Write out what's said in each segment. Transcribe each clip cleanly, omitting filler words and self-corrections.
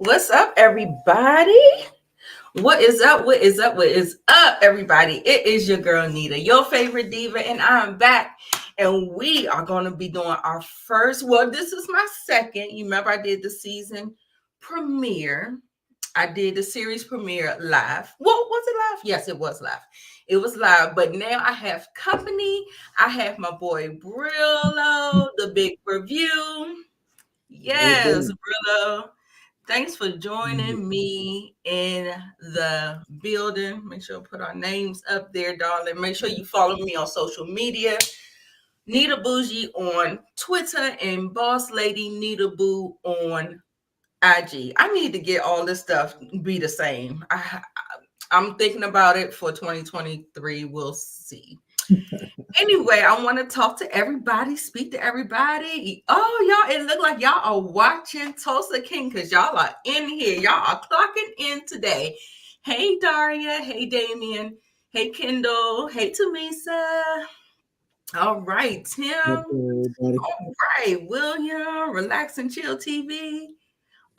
What's up, everybody? What is up? What is up? What is up, everybody? It is your girl Nita, your favorite diva, and I'm back. And we are going to be doing our first. Well, this is my second. You remember I did the season premiere. I did the series premiere live. Well, was it live? Yes, it was live. It was live. But now I have company. I have my boy Brillo, the big review. What Yes, Brillo. Thanks for joining me in the building. Make sure to put our names up there, darling. Make sure you follow me on social media. Nita Bougie on Twitter and Boss Lady Nita Boo on IG. I need to get all this stuff be the same. I'm thinking about it for 2023. We'll see. Anyway, I want to talk to everybody, speak to everybody. Oh, y'all, it look like y'all are watching Tulsa King because y'all are in here. Y'all are clocking in today. Hey, Daria. Hey, Damien. Hey, Kendall. Hey, Tamisa. All right, Tim. everybody? All right, William. Relax and chill TV.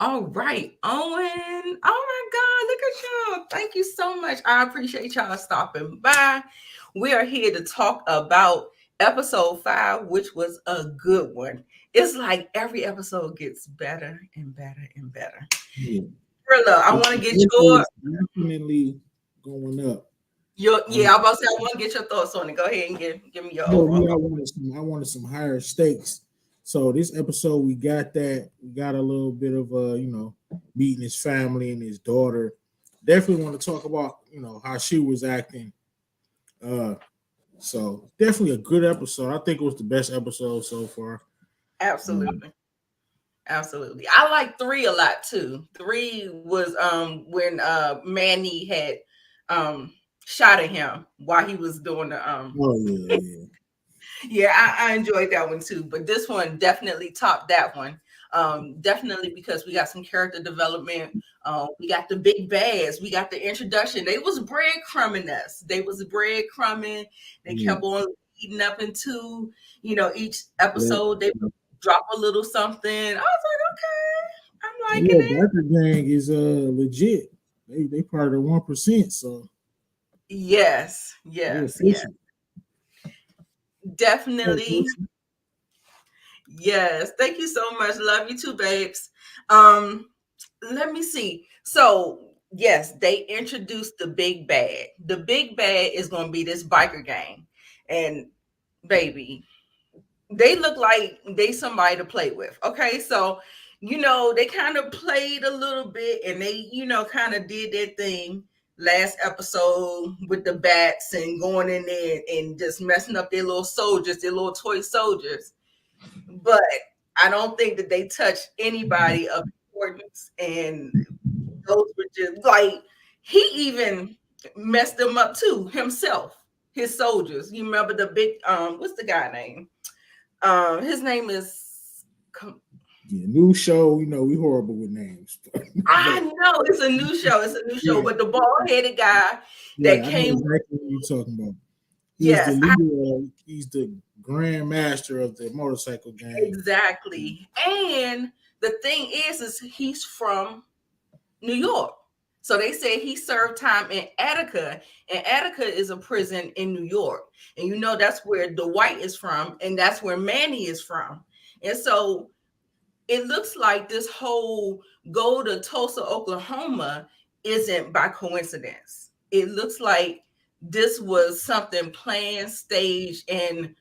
All right, Owen. Oh my God, look at y'all. Thank you so much. I appreciate y'all stopping by. We are here to talk about episode 5, which was a good one. It's like every episode gets better and better and better. Yeah. Rilla, I want to get your Definitely going up. yeah, I'm about to say I want to get your thoughts on it. Go ahead and give me your No, overall. me, I wanted some higher stakes. So this episode we got that. We got a little bit of meeting his family and his daughter. Definitely want to talk about, how she was acting. Uh so definitely a good episode. I think it was the best episode so far. Absolutely. Absolutely. I like 3 a lot too. 3 was when Manny had shot at him while he was doing the Oh yeah. yeah, I enjoyed that one too. But this one definitely topped that one. Definitely because we got some character development. We got the big bads. We got the introduction. They was breadcrumbing us. They was breadcrumbing. They Yeah. kept on eating up into, each Yeah. episode they would drop a little something. I was like, okay, I'm liking Yeah, it. Biker Gang is legit. They part of the 1%, so Yes, they yes, yes. official. Definitely. Yes. Thank you so much. Love you too, babes. Um, let me see. So, yes, they introduced the big bad. The big bad is going to be this biker gang. And baby, they look like they somebody to play with. Okay? So, they kind of played a little bit and they, kind of did their thing last episode with the bats and going in there and just messing up their little soldiers, their little toy soldiers, but I don't think that they touched anybody of importance. And those were just like he even messed them up too himself. His soldiers. You remember the big what's the guy name? His name is Yeah, new show. We horrible with names. I But know it's a new show. It's a new show. yeah, But the bald headed guy that yeah, I know came, exactly what you're talking about. He's the yes, leader. He's the grand master of the motorcycle gang. exactly. And the thing is he's from New York. So they say he served time in Attica, and Attica is a prison in New York. And that's where Dwight is from, and that's where Manny is from. And so it looks like this whole go to Tulsa, Oklahoma isn't by coincidence. It looks like this was something planned, staged, and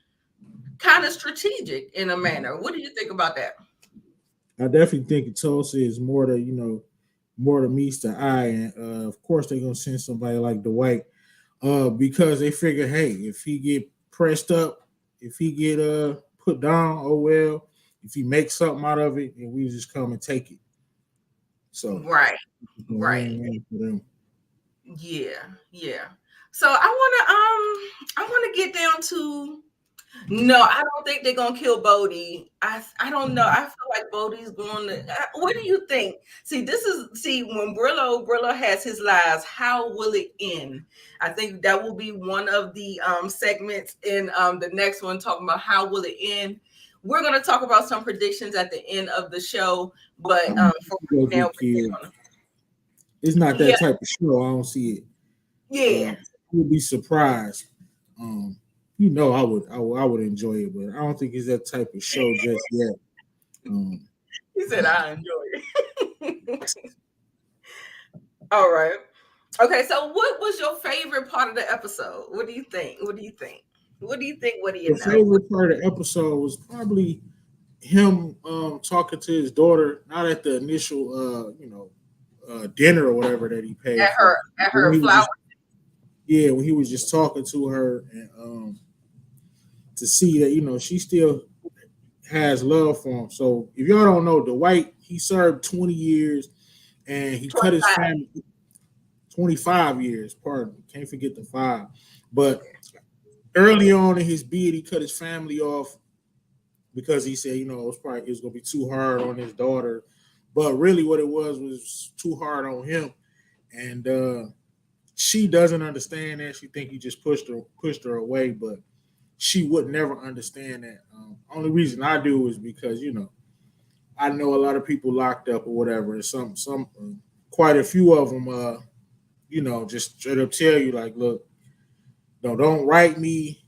kind of strategic in a manner. What do you think about that? I definitely think Tulsa is more to more to meets the eye, and of course they're gonna send somebody like Dwight, because they figure, hey, if he get pressed up, if he get put down, oh well. If he makes something out of it, and we just come and take it. So Right, it's a right. win-win for them. Yeah, yeah. So I wanna get down to no, I don't think they're gonna kill Bodie. I don't know. I feel like Bodie's going to. What do you think? See when Brillo has his lies. How will it end? I think that will be one of the segments in the next one talking about how will it end. We're gonna talk about some predictions at the end of the show, but I'm for gonna right now, get killed. we're gonna It's not yeah, that type of show. I don't see it. yeah. I would be surprised. Um, I would enjoy it, but I don't think it's that type of show just yet. Um, He said I enjoy it. All right. Okay, so what was your favorite part of the episode? What do you think? What do you think? What do you think? What do you the know? favorite part of the episode was probably him talking to his daughter, not at the initial dinner or whatever that he paid At for. her When he was flower. just when he was just talking to her and to see that she still has love for him. So if y'all don't know, Dwight, he served 20 years and he cut his 25. family 25 years. Pardon me, can't forget the five. But early on in his bid, he cut his family off because he said, it was gonna be too hard on his daughter. But really, what it was too hard on him, and she doesn't understand that. She think he just pushed her away, but she would never understand that. Only reason I do is because I know a lot of people locked up or whatever, and some quite a few of them, just straight up tell you like, look, no, don't write me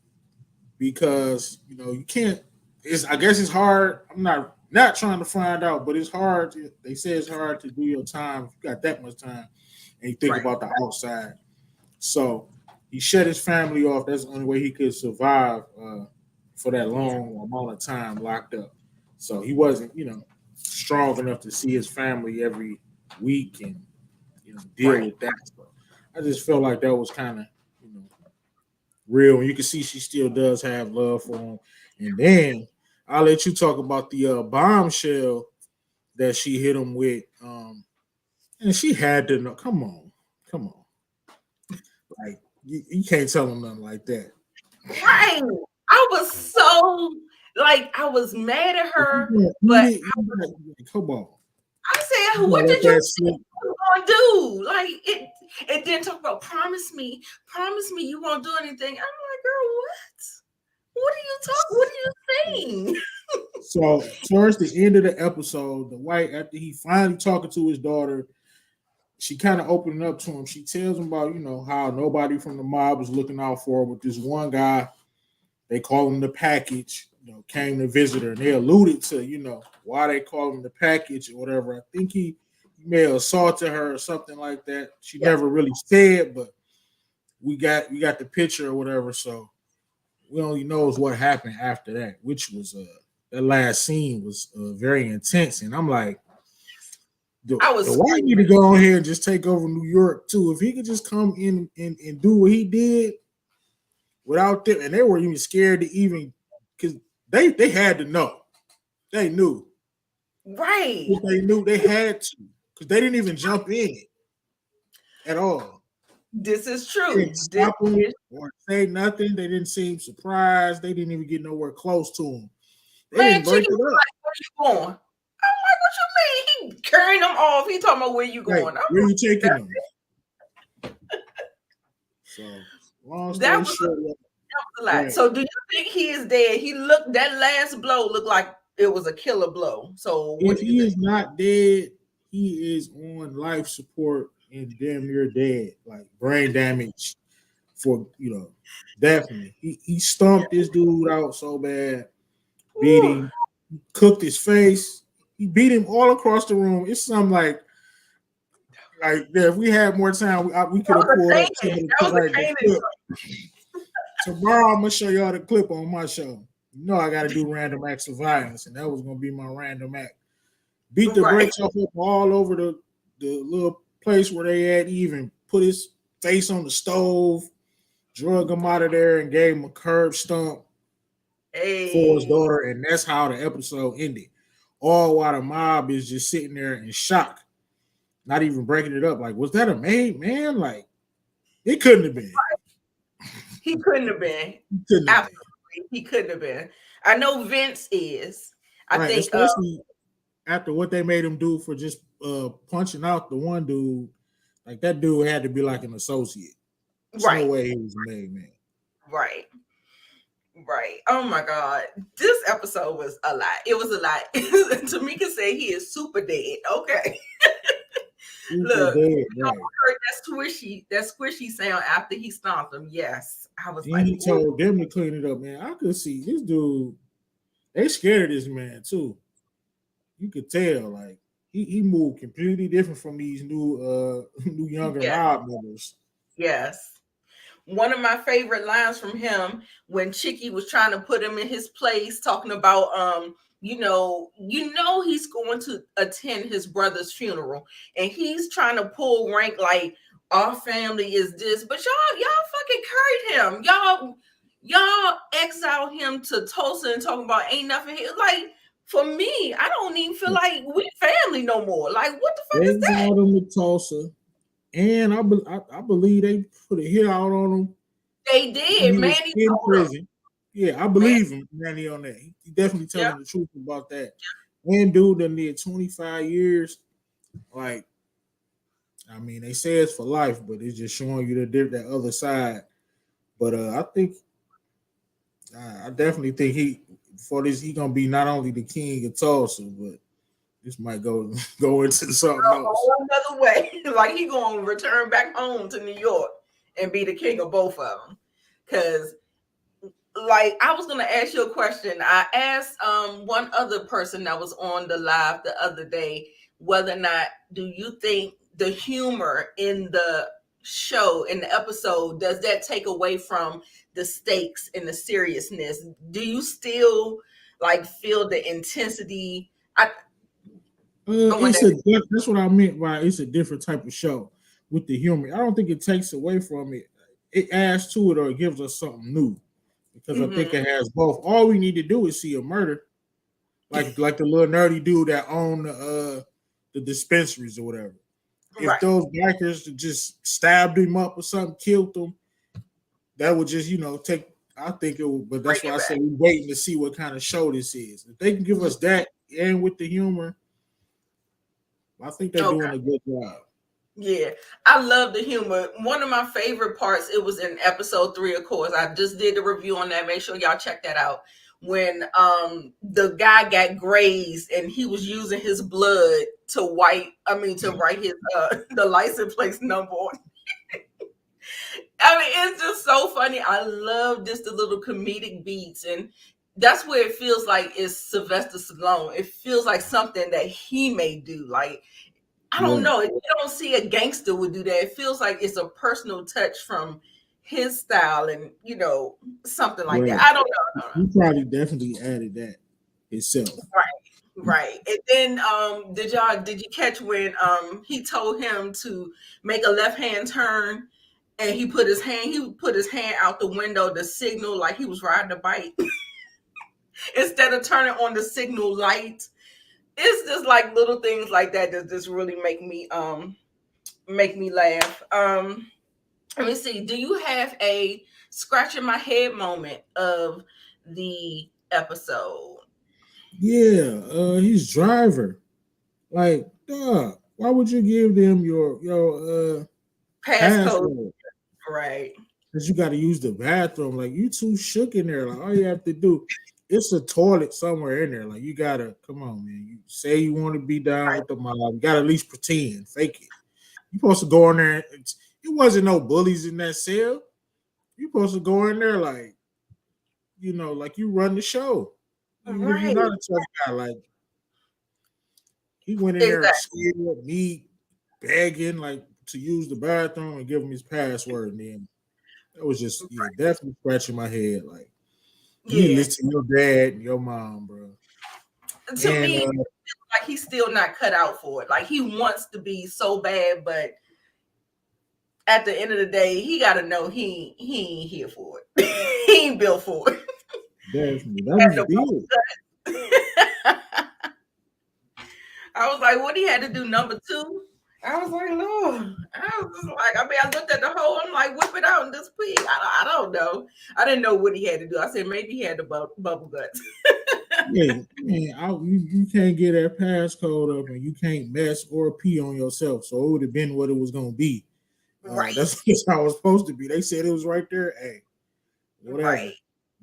because you can't. I guess it's hard. I'm not trying to find out, but it's hard. They say it's hard to do your time if you got that much time and you think Right. about the outside. So he shut his family off. That's the only way he could survive for that Yeah. long amount of time locked up. So he wasn't, strong enough to see his family every week and deal Right. with that. So I just felt like that was kind of real. And you can see she still does have love for him. And then I'll let you talk about the bombshell that she hit him with. And she had to know. Come on. Like you can't tell him nothing like that. Right. I was so like I was mad at If you her, gonna but eat it, come on. I said, You what gotta let did you that think slip. you were gonna do? Like it didn't talk about promise me you won't do anything. I'm like, girl, what? What are you saying? So towards the end of the episode, the White, after he finally talking to his daughter, she kind of opening up to him. She tells him about, how nobody from the mob was looking out for her, but this one guy, they call him the package, came to visit her. And they alluded to, why they call him the package or whatever. I think he may have assaulted her or something like that. She Yeah. never really said, but we got the picture or whatever. So we only knows what happened after that, which was that last scene was very intense. And I'm like, the I was White need to go on here and just take over New York too. If he could just come in and do what he did without them, and they were even scared to even because they had to know. They knew. right. They knew they had to because they didn't even jump in at all. This is They true. didn't This stop him is or say nothing. They didn't seem surprised. They didn't even get nowhere close to him. They man, didn't break chicken it was up. like, where you going? I'm like, what you mean? He carrying them off. He talking about where you Right, going. I'm where you like, taking them? So long that story was short, a lot. right. So do you think he is dead? He looked that last blow looked like it was a killer blow. So what If do you he think? is not dead, he is on life support and damn near dead, like brain damage for definitely. He stomped this dude out so bad, beat Whew. him, cooked his face. He beat him all across the room. It's something like yeah, if we had more time, we could That have was a pulled up Canaan. some of That was a the Canaan. clip. Tomorrow I'm gonna show y'all the clip on my show. I got to do random acts of violence, and that was gonna be my random act. Beat the Right. brakes off him all over the little place where they at. He even put his face on the stove, drug him out of there, and gave him a curb stomp for his Hey. daughter, and that's how the episode ended. All while the mob is just sitting there in shock, not even breaking it up. Like, was that a maid man? Like, it couldn't have been. He couldn't have been. It couldn't have been. Absolutely. He couldn't have been. I know Vince is. I Right, think especially after what they made him do for just punching out the one dude. Like that dude had to be like an associate. There's no right. way he was a maid man. Right. Right. Oh my God. This episode was a lot. It was a lot. Tamika said he is super dead. Okay. Super Look, dead, right? heard that squishy sound after he stomped him. Yes. I was Then like, he ooh, told them to clean it up, man. I could see this dude. They scared of this man too. You could tell, like he moved completely different from these new younger yeah, mob members. yes. One of my favorite lines from him when Chicky was trying to put him in his place, talking about he's going to attend his brother's funeral, and he's trying to pull rank like our family is this, but y'all fucking curried him. Y'all exiled him to Tulsa and talking about ain't nothing here. Like for me, I don't even feel like we family no more. Like what the fuck They is that? exiled him to Tulsa, and I believe they put a hit out on him They when did. he was Manny in told him. prison. Yeah, I Man, believe him, Manny, on that. He definitely yeah. telling the truth about that. And dude that did 25 years. Like, I mean, they say it's for life, but it's just showing you that other side. But I definitely think for this he gonna be not only the king of Tulsa, but this might go into something A else. whole another way. Like he gonna return back home to New York and be the king of both of them. Cause like I was gonna ask you a question. I asked one other person that was on the live the other day whether or not do you think the humor in the show in the episode does that take away from the stakes and the seriousness? Do you still like feel the intensity? I want that. That's what I meant by it's a different type of show with the humor. I don't think it takes away from it. It adds to it or it gives us something new because I think Mm-hmm. it has both. All we need to do is see a murder, like the little nerdy dude that owned the dispensaries or whatever. If Right. those bikers just stabbed him up or something, killed him, that would just take. I think it would, but Bring that's why it I say back. we're waiting to see what kind of show this is. If they can give us that and with the humor, I think they're Okay. doing a good job. Yeah, I love the humor. One of my favorite parts, it was in episode 3, of course. I just did the review on that. Make sure y'all check that out. When the guy got grazed and he was using his blood to write his the license plate number on. I mean, it's just so funny. I love just the little comedic beats, and that's where it feels like it's Sylvester Stallone. It feels like something that he may do. Like I don't Right. know. You don't see a gangster would do that. It feels like it's a personal touch from his style, and something like that. Right. I don't know. I don't He probably definitely added that himself. know. Right. And then did you catch when he told him to make a left hand turn and he put his hand out the window to signal like he was riding a bike instead of turning on the signal light. It's just like little things like that that just really make me laugh. Let me see. Do you have a scratching my head moment of the episode? Yeah, he's driver. Like, dog, why would you give them your Passcode, password? right? Because you got to use the bathroom. Like, you too shook in there. Like, all you have to do, it's a toilet somewhere in there. Like, you gotta come on, man. You say you want to be down Right. with the mob. You gotta at least pretend, fake it. You supposed to go in there. It wasn't no bullies in that cell. You supposed to go in there like like you run the show. Even if you're Right. not a tough guy, like he went in there Exactly. scared, me begging like to use the bathroom and give him his password. And then that was just definitely scratching my head. Like you need to Yeah. listen to your dad and your mom, bro. To And me, like he's still not cut out for it. Like he wants to be so bad, but at the end of the day, he got to know he ain't here for it. He ain't built for it. definitely that was the deal. I was like, what he had to do number 2? I was like, Lord. I was just like, I mean, I looked at the hole. I'm like, whip it out and just pee. I don't know. I didn't know what he had to do. I said maybe he had the bubble guts. Yeah, man, you can't get that passcode up and you can't mess or pee on yourself. So it would have been what it was gonna be. Right, That's just how it was supposed to be. They said it was right there. Hey, whatever. right.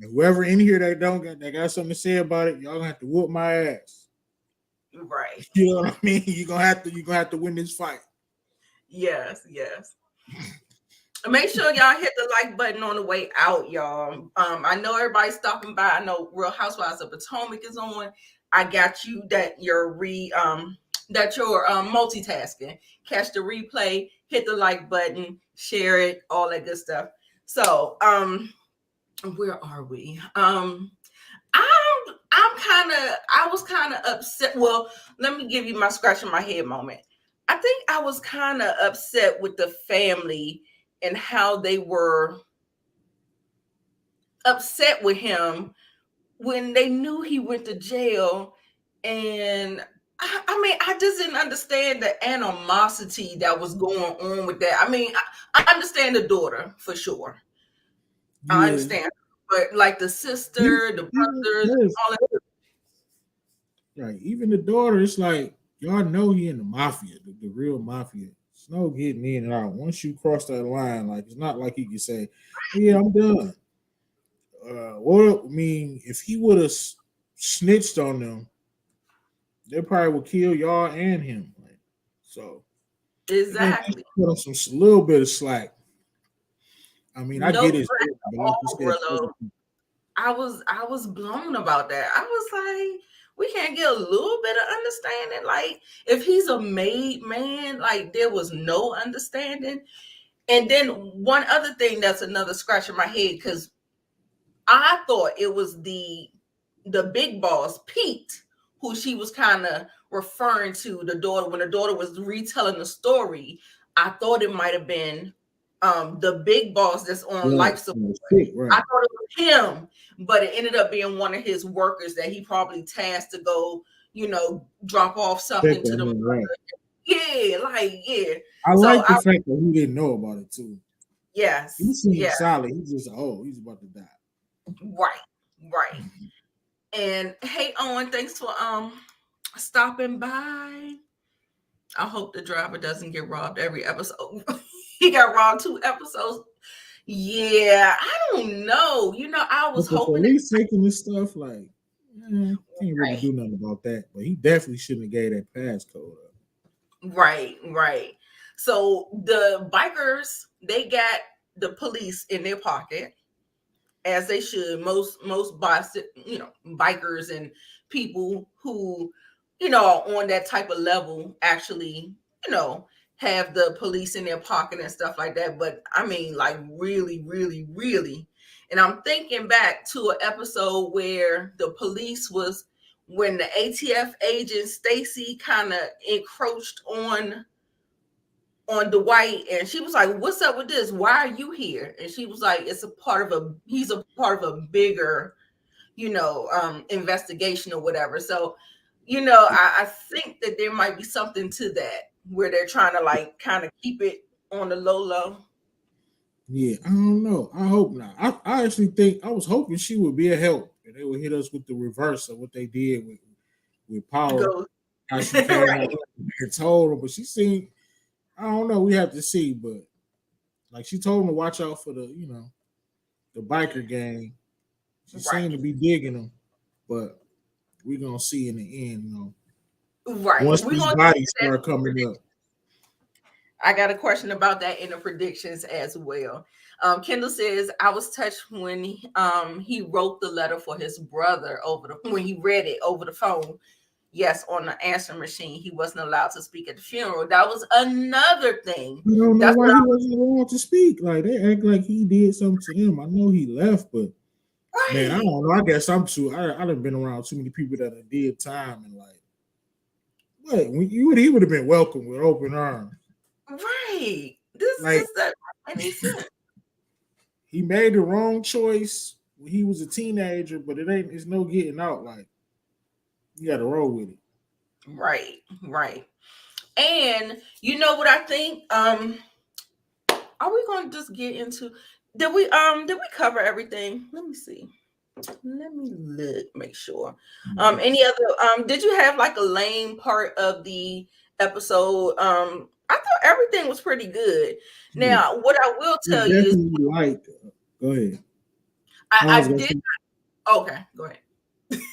And whoever in here that don't got that got something to say about it, y'all gonna have to whoop my ass. Right. You know what I mean? You gonna have to win this fight. Yes, yes. Make sure y'all hit the like button on the way out, y'all. I know everybody's stopping by. I know Real Housewives of Potomac is on. I got you that you're multitasking. Catch the replay, hit the like button, share it, all that good stuff. So, where are we? I was kind of upset. Well, let me give you my scratch in my head moment. I think I was kind of upset with the family and how they were upset with him when they knew he went to jail. And I mean, I just didn't understand the animosity that was going on with that. I mean, I understand the daughter for sure. I Yeah. understand, but like the Even, sister, the even brothers, yes, all that. right. Even the daughter, it's like y'all know he in the mafia, the real mafia. It's no getting in and out. Once you cross that line, like it's not like he can say, "Yeah, I'm done." What I mean, if he would have snitched on them, they probably would kill y'all and him. Like, so they're gonna just Exactly. put him some little bit of slack. I mean, I No get his, slack but at like you all, said, Brillo. I was blown about that. I was like, we can't get a little bit of understanding. Like, if he's a made man, like there was no understanding. And then one other thing that's another scratch in my head, because I thought it was the big boss, Pete, who she was kind of referring to the daughter when the daughter was retelling the story. I thought it might have been the big boss that's on right, life support. sick, I right. thought it was him, but it ended up being one of his workers that he probably tasked to go, drop off Check something to on them. him, right. Yeah, like yeah. I So like the fact that he didn't know about it too. He yes, seemed yeah, solid. He's just he's about to die. right, right. And hey, Owen, thanks for stopping by. I hope the driver doesn't get robbed every episode. He got robbed 2 episodes. Yeah, I don't know. I was But the hoping that police taking this stuff, like, can't really right, do nothing about that. But he definitely shouldn't have gave that passcode up. right, right. So the bikers, they got the police in their pocket, as they should. Most bikers and people who are on that type of level actually you know have the police in their pocket and stuff like that. But I mean, like, really, really, really. And I'm thinking back to an episode where the police was when the ATF agent Stacy kind of encroached on Dwight, and she was like, "What's up with this? Why are you here?" And she was like, he's a part of a bigger, investigation or whatever." So, I think that there might be something to that where they're trying to like kind of keep it on the low low. Yeah, I don't know. I hope not. I actually think I was hoping she would be a help and they would hit us with the reverse of what they did with Power. Go How she came out right, and told him, but she seemed, I don't know. We have to see, but like she told him to watch out for the biker gang. She right, seemed to be digging them, but we're gonna see in the end. right. Once We're these gonna bodies see start coming up. I got a question about that in the predictions as well. Kendall says, I was touched when he wrote the letter for his brother when he read it over the phone. Yes, on the answering machine. He wasn't allowed to speak at the funeral. That was another thing. I don't know That's why what he wasn't allowed to speak. Like they act like he did something to him. I know he left, but man, I right. don't know. I guess I'm too. I done been around too many people that did time and like what he would have been welcomed with open arms. Right. This Like doesn't make any sense. he made the wrong choice when he was a teenager, but it's no getting out. Like you got to roll with it. Right, right. And you know what I think? Are we gonna just get into did we cover everything? Let me see. Let me look, make sure. Any other did you have like a lame part of the episode? I thought everything was pretty good. Yeah, Now, what I will I tell you is definitely like. Go ahead. I was I gonna did. say, Okay, go ahead.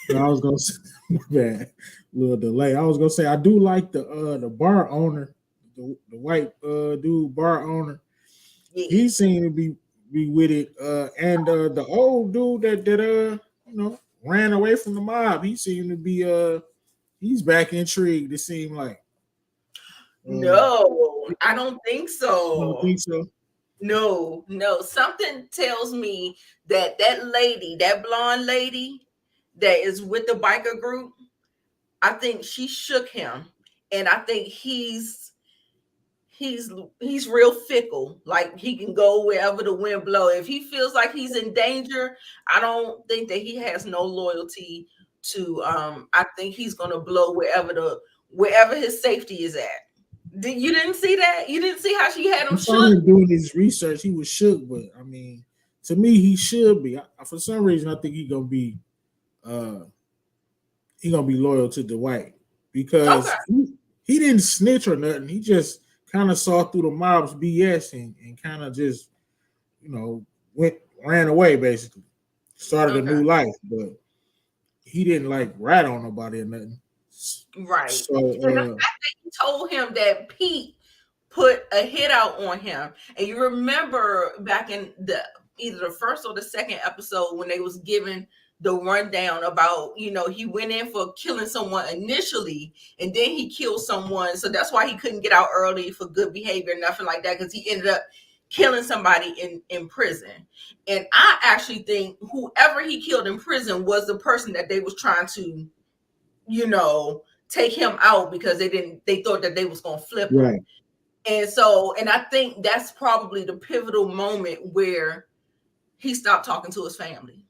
no, I was gonna say, my bad, little delay. I was gonna say I do like the bar owner, the white dude bar owner. He Yes. seemed to be with it. And the old dude that ran away from the mob, he seemed to be he's back intrigued. It seemed like No, I don't think I don't so. think so. No, no. Something tells me that that lady, that blonde lady that is with the biker group, I think she shook him. And I think he's he's real fickle. Like he can go wherever the wind blow. If he feels like he's in danger, I don't think that he has no loyalty to I think he's gonna blow wherever his safety is at. You didn't see that? You didn't see how she had him You saw shook? him doing his research. He was shook, but I mean, to me, he should be. For some reason, I think uh he gonna be loyal to Dwight Okay, because he didn't snitch or nothing. He just kind of saw through the mob's BS and kind of just you know went ran away basically. Started a okay. new life, but he didn't like rat on nobody or nothing. Right. So And the fact that he told him that Pete put a hit out on him. And you remember back in the either the first or the second episode when they was given the rundown about, he went in for killing someone initially and then he killed someone. So that's why he couldn't get out early for good behavior, nothing like that, because he ended up killing somebody in prison. And I actually think whoever he killed in prison was the person that they was trying to, you know, take him out because they thought that they was gonna flip him. right, And I think that's probably the pivotal moment where he stopped talking to his family.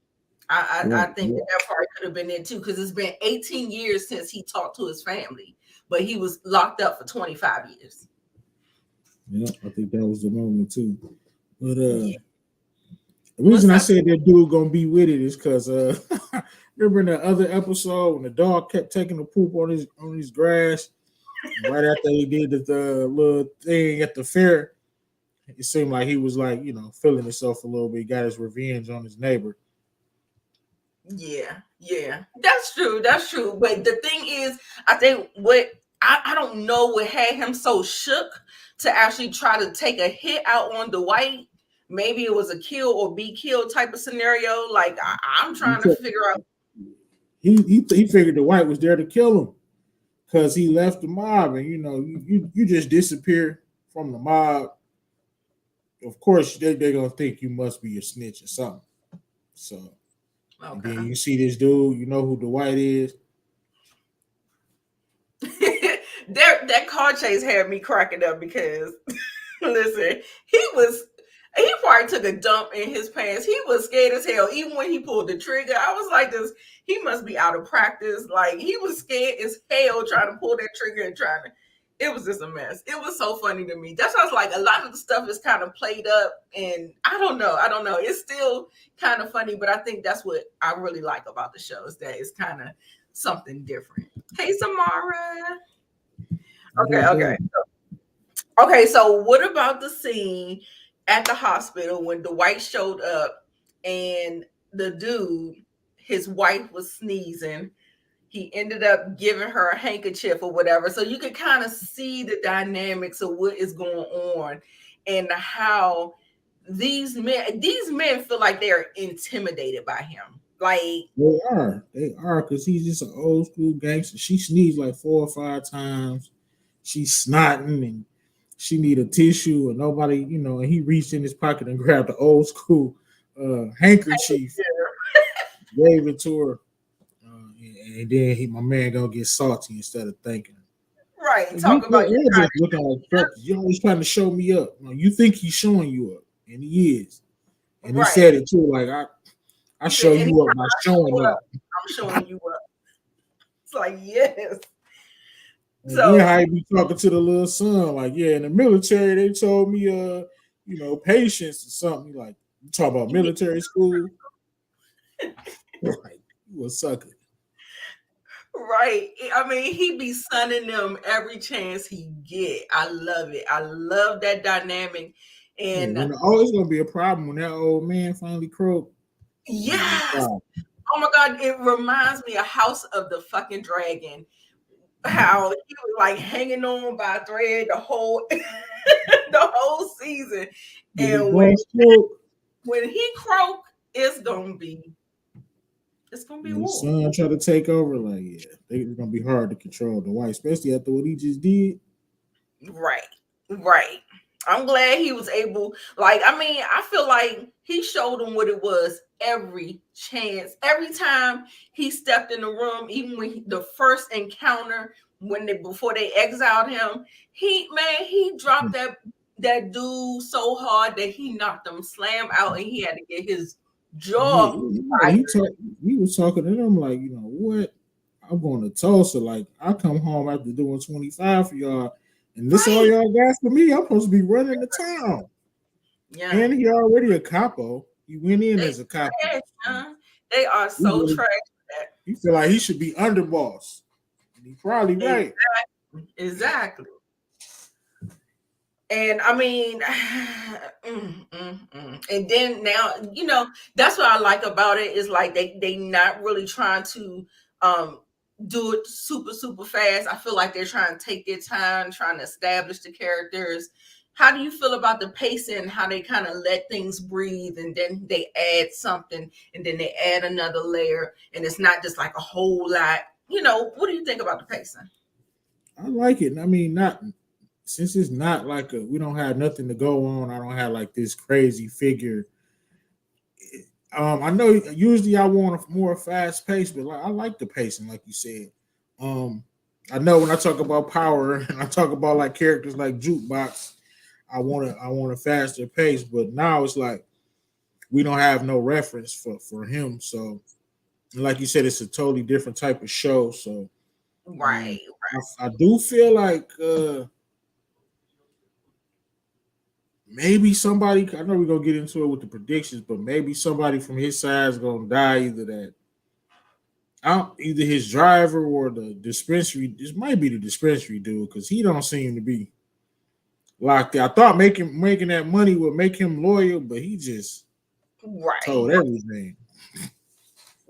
I right, think yeah, that part could have been it too, because it's been 18 years since he talked to his family, but he was locked up for 25 years. yeah. I think that was the moment too. But Yeah. the What's reason I up? said that dude gonna be with it is because remember in the other episode when the dog kept taking the poop on his grass, and right after he did the little thing at the fair, it seemed like he was like feeling himself a little bit. Got his revenge on his neighbor. Yeah, yeah, that's true. That's true. But the thing is, I think I don't know what had him so shook to actually try to take a hit out on Dwight. Maybe it was a kill or be killed type of scenario. Like I'm trying to figure out. He figured the white was there to kill him because he left the mob, and you just disappear from the mob. Of course, they're gonna think you must be a snitch or something. So, and then Okay. you see this dude, you know who the white is. That car chase had me cracking up because listen, he probably took a dump in his pants. He was scared as hell. Even when he pulled the trigger, I was like, this, he must be out of practice. Like he was scared as hell trying to pull that trigger and trying to, it was just a mess. It was so funny to me. That's why I was like, a lot of the stuff is kind of played up and I don't know. I don't know. It's still kind of funny, but I think that's what I really like about the show is that it's kind of something different. Hey, Samara. What Okay, up, okay. though? Okay, so what about the scene at the hospital when Dwight showed up and the dude, his wife was sneezing. He ended up giving her a handkerchief or whatever. So you could kind of see the dynamics of what is going on and how these men feel like they're intimidated by him. Like, They are, because he's just an old school gangster. She sneezed like 4 or 5 times. She's snotting and she need a tissue, and nobody, and he reached in his pocket and grabbed the old school handkerchief, gave it to her, and then my man gonna get salty instead of thanking her. right, Like, talk about you you're trying just looking like freckles. You're always trying to show me up. You think he's showing you up, and he is. to, And he right. said it too. Like I He show said, you anytime up by I showing show up, up. I'm showing you up. It's like, yes. And then So how he be talking to the little son, like, yeah, in the military they told me, patience or something. Like, you talk about military school, like, you a sucker. right. I mean, he be sunning them every chance he get. I love it. I love that dynamic. Yeah, And when it's gonna be a problem when that old man finally croaked. Yes. Oh my God, it reminds me of House of the fucking Dragon. How he was like hanging on by a thread the whole the whole season. When he And going smoke, when he croak, it's gonna be when his war. son try to take over, like yeah, it's gonna be hard to control the white, especially after what he just did. Right. Right. I'm glad he was able, like, I mean, I feel like he showed them what it was every chance, every time he stepped in the room, even when the first encounter, when they before they exiled him, he dropped that dude so hard that he knocked him slam out and he had to get his Yeah, jaw he he was talking to them like, you know what? I'm going to Tulsa. Like I come home after doing 25 for y'all, and this all right. y'all got for me. I'm supposed to be running the town. Yeah. And he already a capo. He went in They as a capo. trash, huh? They are He, so really, trash. he feel like he should be underboss. And he probably Exactly. right. Exactly. And I mean, and then now, that's what I like about it is like they not really trying to um do it super super fast. I feel like they're trying to take their time, trying to establish the characters. How do you feel about the pacing? How they kind of let things breathe, and then they add something, and then they add another layer, and it's not just like a whole lot. What do you think about the pacing? I like it. I mean, not since it's not like we don't have nothing to go on. I don't have like this crazy figure. I know usually I want a more fast pace, but like, I like the pacing, like you said. Um, I know when I talk about power and I talk about like characters like Jukebox, I want a faster pace, but now it's like we don't have no reference for him. So, like you said, it's a totally different type of show. So, um, Right. I do feel like maybe somebody. I know we're gonna get into it with the predictions, but maybe somebody from his side is gonna die. Either his driver or the dispensary. This might be the dispensary dude because he don't seem to be locked in. I thought making that money would make him loyal, but he just Right. told everything.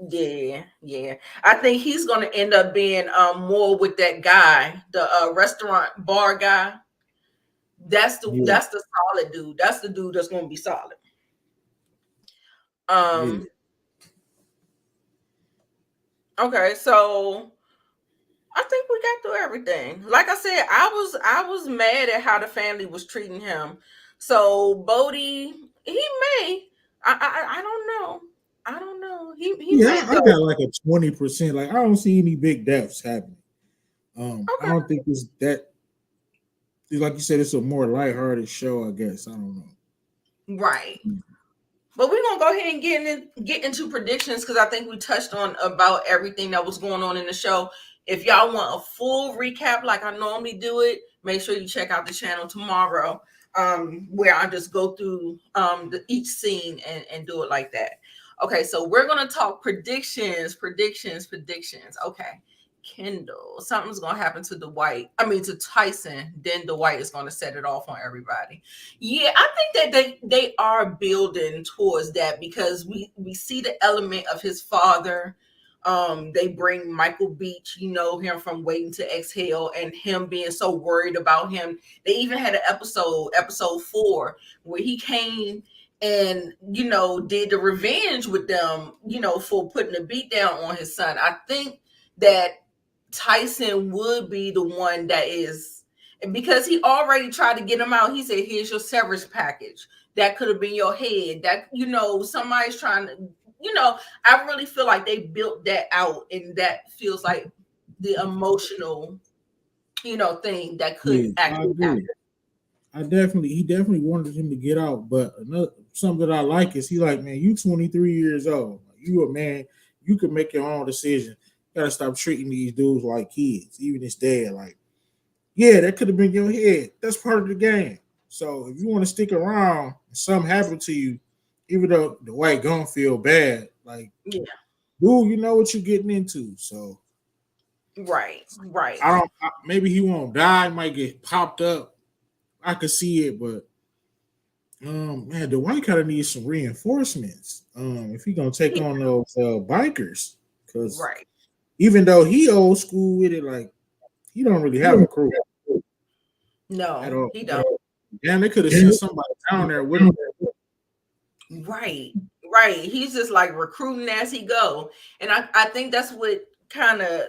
Yeah, yeah. I think he's gonna end up being more with that guy, the restaurant bar guy. Yeah, That's the solid dude. That's the dude that's gonna be solid. yeah. Um, okay, so I think we got through everything. Like I said, I was mad at how the family was treating him. So Bodie, he may. I don't know. I don't know. He Yeah, may I go. got like a 20%. Like I don't see any big deaths happening. I Okay. don't think it's that. Like you said, it's a more lighthearted show. I guess I don't Right. know. But we're gonna go ahead and get into predictions because I think we touched on about everything that was going on in the show. If y'all want a full recap, like I normally do it, make sure you check out the channel tomorrow, where I just go through each scene and do it like that. Okay, so we're gonna talk predictions. Okay, Kendall, something's gonna happen to Dwight. I mean to Tyson. Then Dwight is gonna set it off on everybody. Yeah, I think that they are building towards that because we see the element of his father. They bring Michael Beach, him from Waiting to Exhale, and him being so worried about him. They even had an episode 4, where he came and did the revenge with them, for putting the beat down on his son. I think that Tyson would be the one that is, because he already tried to get him out. He said, "Here's your severance package. That could have been your head." That somebody's trying to, I really feel like they built that out, and that feels like the emotional, thing that could Yeah, I actually happen. agree. He definitely wanted him to get out. But something that I like is he like, man, you 23 years old. You a man. You can make your own decision. You gotta stop treating these dudes like kids, even his dad. Like, yeah, that could have been your head. That's part of the game. So if you want to stick around and something happened to you, even though the white gonna feel bad, like, Yeah, dude, you know what you're getting into. So right, right. I don't. Maybe he won't die. He might get popped up. I could see it, but Man, Dwight kind of needs some reinforcements. If he gonna take He- on those bikers, because right. even though he old school with it, like he don't really have a crew at No, all. he don't. Damn, they could have sent somebody down there with him. Right, right. He's just like recruiting as he go, and I think that's what kind of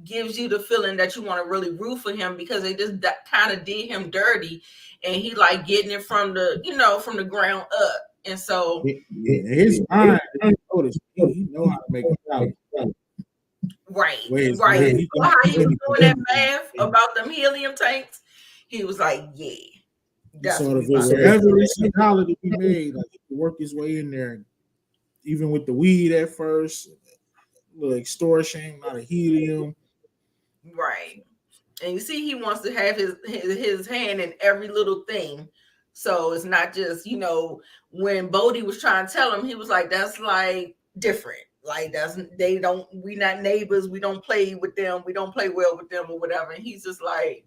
gives you the feeling that you want to really root for him because they just kind of did him dirty, and he like getting it from the from the ground up, and so His mind, he know how to make a salad. right, Whereas right. he How he was he doing that math about them helium tanks, he was like, yeah, that's sort what we of it. about to Wherever it's a dollar to be made, like he could work his way in there, even with the weed at first, a little extortion, a lot of helium. do. Right. And you see, he wants to have his hand in every little thing. So it's not just, when Bodie was trying to tell him, he was like, that's like different. Like we not neighbors. We don't play with them. We don't play well with them or whatever. And he's just like,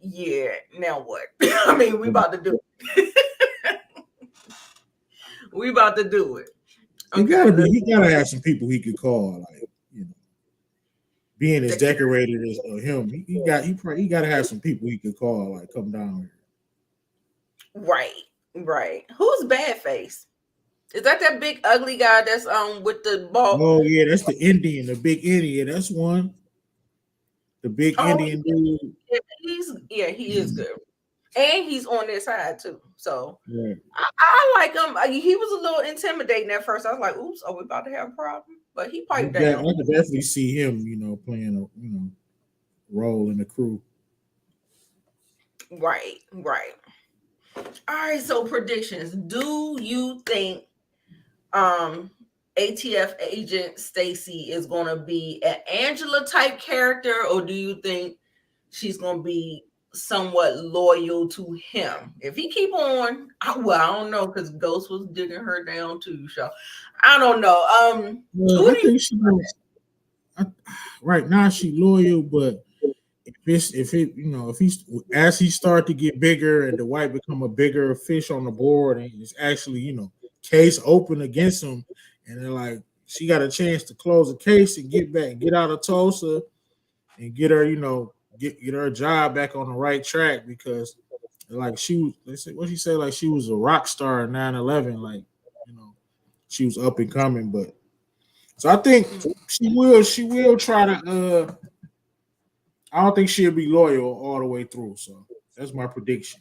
yeah, now what? I mean, we about to do it. We about to do it. Okay. He gotta have some people he could call, like being as The kid, decorated as him. He gotta have some people he could call, like come down here. right, right. Who's Badface? Is that big ugly guy that's with the ball? Oh yeah, that's the Indian, the big Indian. That's one. The big Oh, Indian dude. he is good, and he's on their side too. So Yeah. I like him. He was a little intimidating at first. I was like, "Oops, are we about to have a problem?" But he piped I down. could definitely see him, playing a role in the crew. Right, right. All right. So predictions. Do you think um ATF agent Stacy is going to be an Angela type character, or do you think she's going to be somewhat loyal to him? If he keep on, I don't know, because Ghost was digging her down too. So I don't know. Well, Who I do you? think I, right now she loyal, but if he's as he start to get bigger and the white become a bigger fish on the board and it's actually case open against him, and then like she got a chance to close the case and get out of Tulsa and get her get her job back on the right track, because like they said what she said, like she was a rock star at 9/11, like you know she was up and coming. But so I think she will try to I don't think she'll be loyal all the way through. So that's my prediction.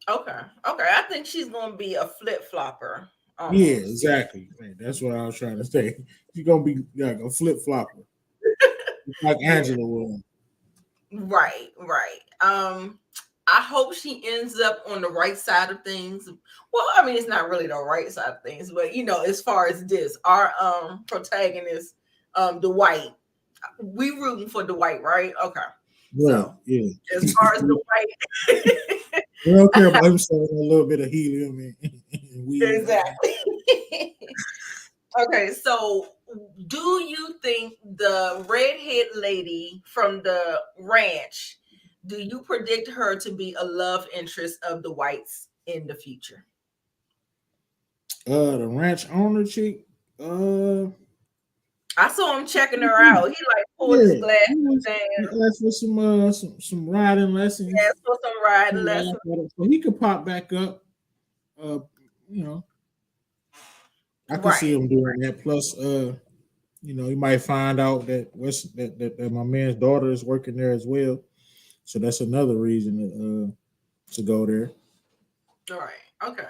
Okay, okay. I think she's going to be a flip flopper Yeah, almost. exactly. Man, that's what I was trying to say. She's gonna be like a flip flopper, like Yeah. Angela was. Right, right. I hope she ends up on the right side of things. Well, I mean, it's not really the right side of things, but as far as this, our protagonist, Dwight, we rooting for Dwight, right? Okay. Right. So Yeah. as far as Dwight, We don't care about him selling a little bit of helium and weed. exactly. Okay, so do you think the redhead lady from the ranch, do you predict her to be a love interest of the whites in the future? The ranch owner chick. I saw him checking her out. He like pulled his Yeah, glasses down. he asked for some riding Yeah, lessons. for some riding He lessons. laughed at it. So he could pop back up. Uh, you know, I can see Right. him doing that. Plus, you might find out that my man's daughter is working there as well. So that's another reason to go there. All right. Okay.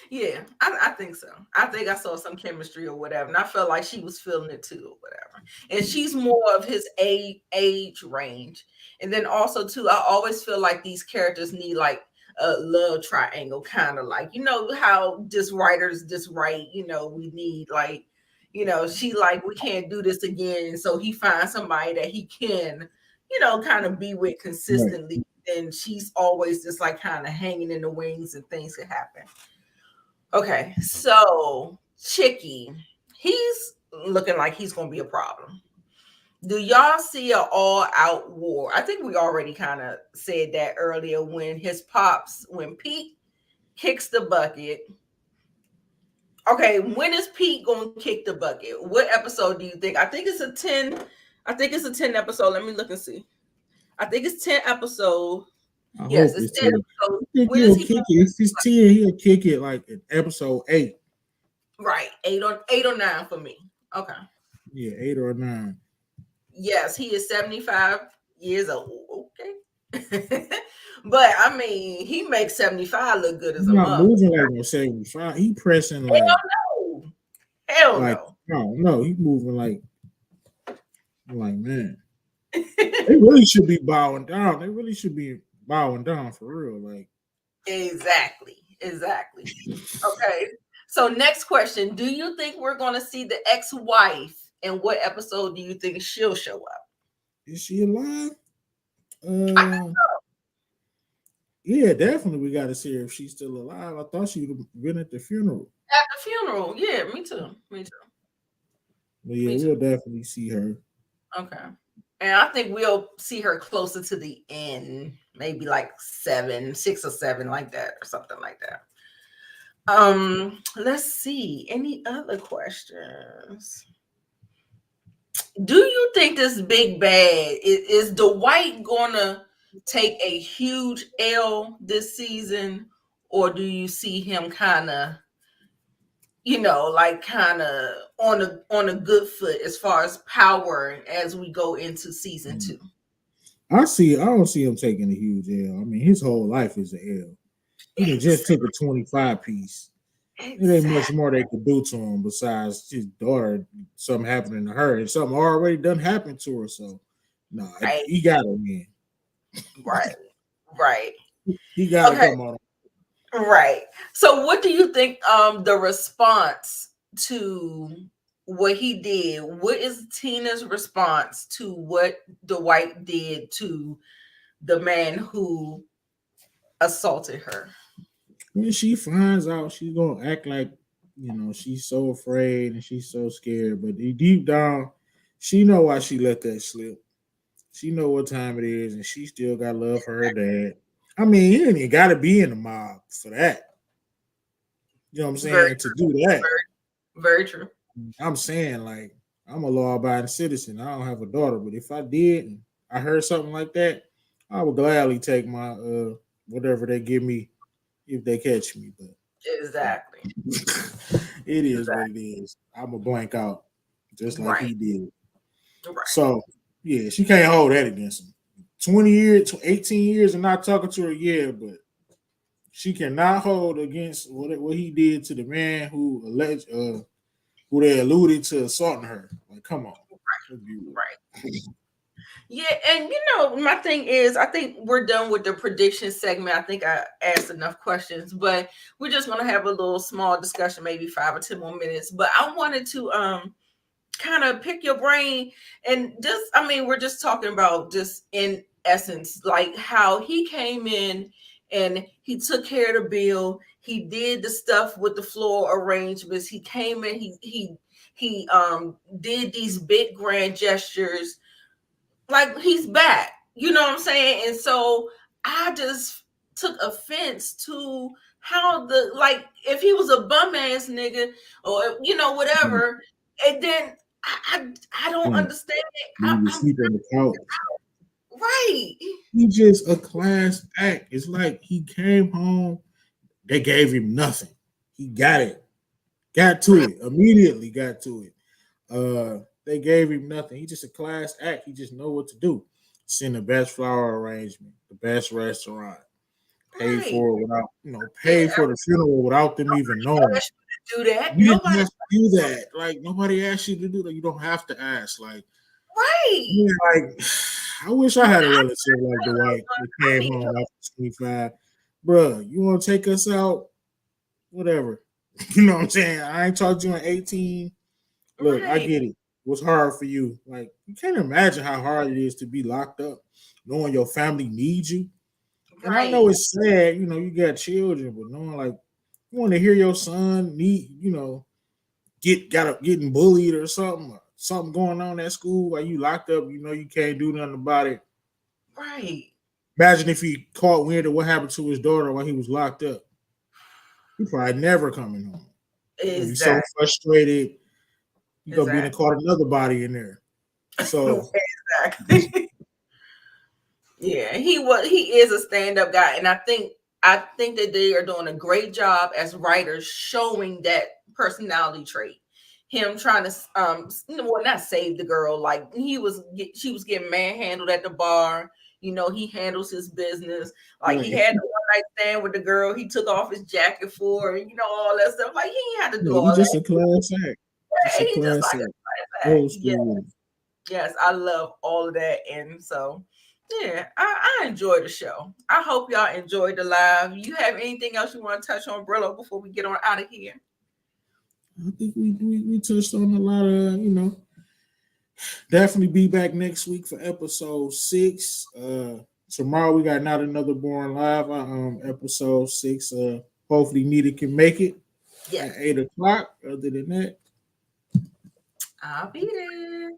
Yeah, I think so. I think I saw some chemistry or whatever, and I felt like she was feeling it too or whatever. And she's more of his age range. And then also too, I always feel like these characters need like a love triangle, kind of like how this writers just write. We need like she like we can't do this again, so he finds somebody that he can kind of be with Right. consistently. And she's always just like kind of hanging in the wings, and things could happen. Okay, so Chicky, he's looking like he's going to be a problem. Do y'all see an all-out war? I think we already kind of said that earlier when Pete kicks the bucket. Okay, when is Pete gonna kick the bucket? What episode do you think? I think it's a 10. I think it's a 10 episode. Let me look and see. I think it's 10 episode. I Yes, hope it's it's 10 10. episodes. I think When is he'll he kick gonna it. If it's 10, he'll kick it like in episode 8. right? 8 or 9 for me. Okay. Yeah, 8 or 9. Yes, he is 75 years old. Okay. But I mean, he makes 75 look good as He's a not mother. moving like no 75. He pressing Hell no. Hell like no. no, he's moving like man. They really should be bowing down. They really should be bowing down for real. Like Exactly. Exactly. Okay. So next question. Do you think we're gonna see the ex-wife? And what episode do you think she'll show up? is she alive? I think Uh yeah, definitely we gotta see her if she's still alive. I thought she would have been at the funeral. at the funeral. Yeah, me too. Me too. But yeah, Me too. we'll definitely see her. Okay. And I think we'll see her closer to the end, maybe like 7, 6 or 7, like that, or something like that. Let's see. Any other questions? Do you think this big bad is Dwight gonna take a huge L this season, or do you see him kind of, like kind of on a good foot as far as power as we go into season 2? I don't see him taking a huge L. I mean, his whole life is an L. He done just took a 25 piece. It ain't much Exactly. more they could do to him besides his daughter, something happening to her, and something already done happened to her. So, no, Right. he got to win. Right. Right. He got to Okay. come on. Right. So what do you think the response to what he did? What is Tina's response to what Dwight did to the man who assaulted her? When she finds out, she's gonna act like she's so afraid and she's so scared. But deep down, she know why she let that slip. She know what time it is, and she still got love for her dad. I mean, you ain't even got to be in the mob for that. You know what I'm Very saying? To do that, very true. I'm saying like I'm a law-abiding citizen. I don't have a daughter, but if I did, and I heard something like that, I would gladly take my whatever they give me if they catch me. But Exactly. it is what Exactly. it is. I'm a blank out, just like Right. he did. Right. So yeah, she can't hold that against him. 20 years, 18 years, and not talking to her, yeah, but she cannot hold against what he did to the man who they alluded to assaulting her. Like, come on. Right. Yeah, and my thing is, I think we're done with the prediction segment. I think I asked enough questions, but we're just gonna have a little small discussion, maybe 5 or 10 more minutes. But I wanted to kind of pick your brain and just, I mean, we're just talking about just in essence, like how he came in and he took care of the bill. He did the stuff with the floor arrangements. He came in, he did these big grand gestures, like he's back. You know what I'm saying? And so I just took offense to how if he was a bum ass nigga or Mm, whatever, and then I don't mm. understand it. He was I'm sleep on the couch. right. He just a class act. It's like he came home, they gave him nothing. He got it. Got to it. Immediately got to it. They gave him nothing. He just a class act. He just know what to do. Send the best flower arrangement, the best restaurant, paid Right. for it without, Yeah, paid for the funeral without them even everybody knowing. asked you to do that. You didn't Nobody. have to do that. Like nobody asked you to do that. You don't have to ask. Like, Right. yeah, like I wish I had a relative like Dwight that I came need home after 25. Bruh, you want to take us out? Whatever. You know what I'm saying? I ain't talked to you in 18. Look, I right. get it. What's hard for you? Like, you can't imagine how hard it is to be locked up, knowing your family needs you. And I know Right. it's sad, you got children, but knowing like you want to hear your son need, getting bullied or something going on at school while you locked up, you can't do nothing about it. Right. Imagine if he caught wind of what happened to his daughter while he was locked up. He probably never coming home. He'll be so Exactly. frustrated. He gonna be in the Exactly. caught another body in there. So Exactly. Yeah, he is a stand-up guy, and I think that they are doing a great job as writers showing that personality trait. Him trying to well, not save the girl, like she was getting manhandled at the bar. He handles his business. Like he right. had the one night stand with the girl. He took off his jacket for her, all that stuff. Like he ain't had to do Yeah, he all just that. a class act. Just a He just class like act. a fact. Old Yeah. school. Yes, I love all of that. And so, yeah, I enjoy the show. I hope y'all enjoyed the live. You have anything else you want to touch on, Brillo, before we get on out of here? I think we touched on a lot of, definitely be back next week for episode 6. Tomorrow we got Not Another Born Live, episode 6. Hopefully Nita can make it Yes, at 8 o'clock. Other than that, I'll be there.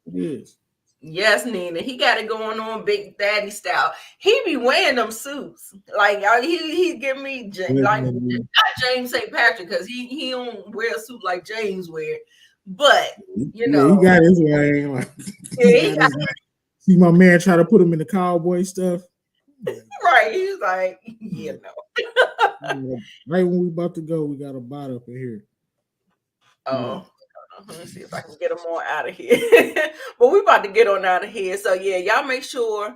it is. Yes, Nina, he got it going on, Big Daddy style. He be wearing them suits, like he give me like Definitely. not James St. Patrick because he don't wear a suit like James wear, but Yeah, he got his lane. Like he yeah, he got his lane. See my man try to put him in the cowboy stuff. right. He's like, Yeah. no. Right when we about to go, we got a bot up in here. Yeah. Oh, let me see if I can get them on out of here. But we about to get on out of here. So yeah, y'all make sure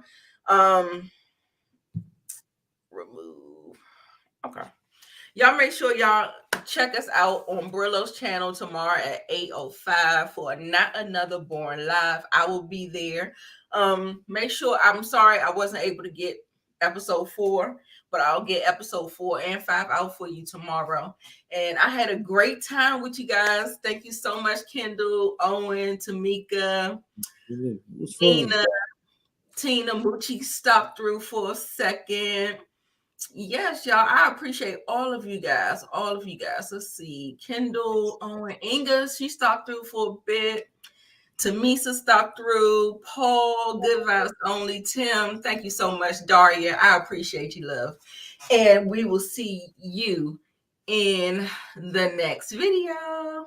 remove. Okay. Y'all make sure y'all check us out on Brillo's channel tomorrow at 8:05 for Not Another Born Live. I will be there. Make sure, I'm sorry I wasn't able to get episode 4, but I'll get episode 4 and 5 out for you tomorrow. And I had a great time with you guys. Thank you so much, Kendall, Owen, Tamika, It was fun. Tina, Moochie stopped through for a second. Yes, y'all. I appreciate all of you guys. All of you guys. Let's see. Kendall, Owen, Inga, she stopped through for a bit. Tamisa stopped through. Paul, Good Vibes Only. Tim, thank you so much. Daria, I appreciate you, love. And we will see you in the next video.